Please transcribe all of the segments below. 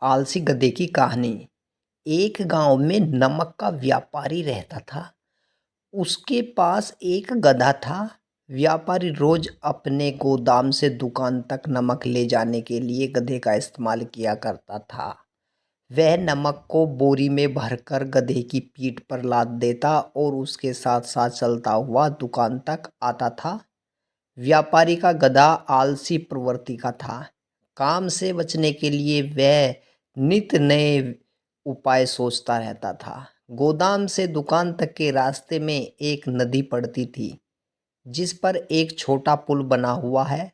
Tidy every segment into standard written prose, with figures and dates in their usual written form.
आलसी गधे की कहानी। एक गांव में नमक का व्यापारी रहता था। उसके पास एक गधा था। व्यापारी रोज अपने गोदाम से दुकान तक नमक ले जाने के लिए गधे का इस्तेमाल किया करता था। वह नमक को बोरी में भरकर गधे की पीठ पर लाद देता और उसके साथ साथ चलता हुआ दुकान तक आता था। व्यापारी का गधा आलसी प्रवृत्ति का था। काम से बचने के लिए वह नित नए उपाय सोचता रहता था। गोदाम से दुकान तक के रास्ते में एक नदी पड़ती थी, जिस पर एक छोटा पुल बना हुआ है।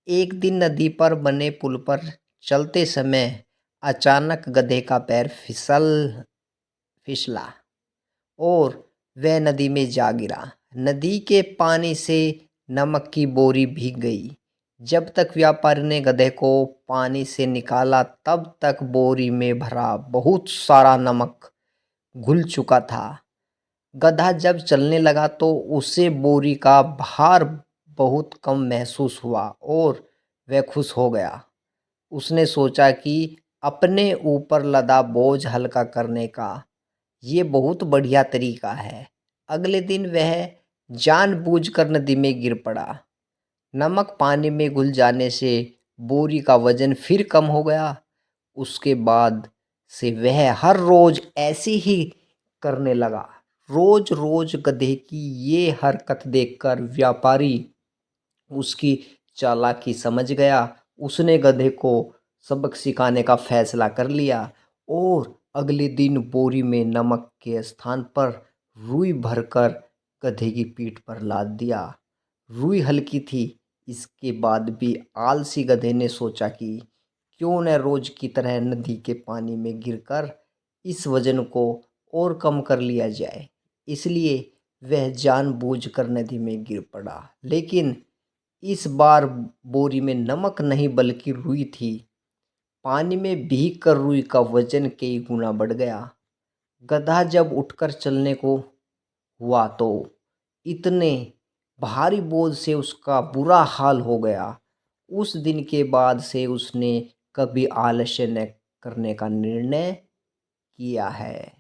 एक दिन नदी पर बने पुल पर चलते समय अचानक गधे का पैर फिसला और वह नदी में जा गिरा। नदी के पानी से नमक की बोरी भीग गई। जब तक व्यापारी ने गधे को पानी से निकाला तब तक बोरी में भरा बहुत सारा नमक घुल चुका था। गधा जब चलने लगा तो उसे बोरी का भार बहुत कम महसूस हुआ और वह खुश हो गया। उसने सोचा कि अपने ऊपर लदा बोझ हल्का करने का ये बहुत बढ़िया तरीका है। अगले दिन वह जानबूझकर नदी में गिर पड़ा। नमक पानी में घुल जाने से बोरी का वजन फिर कम हो गया। उसके बाद से वह हर रोज ऐसी ही करने लगा। रोज रोज गधे की ये हरकत देखकर व्यापारी उसकी चालाकी समझ गया। उसने गधे को सबक सिखाने का फैसला कर लिया और अगले दिन बोरी में नमक के स्थान पर रुई भरकर गधे की पीठ पर लाद दिया। रुई हल्की थी। इसके बाद भी आलसी गधे ने सोचा कि क्यों न रोज की तरह नदी के पानी में गिरकर इस वजन को और कम कर लिया जाए। इसलिए वह जानबूझकर नदी में गिर पड़ा। लेकिन इस बार बोरी में नमक नहीं बल्कि रुई थी। पानी में भीग कर रुई का वजन कई गुना बढ़ गया। गधा जब उठकर चलने को हुआ तो इतने भारी बोझ से उसका बुरा हाल हो गया। उस दिन के बाद से उसने कभी आलस्य न करने का निर्णय किया है।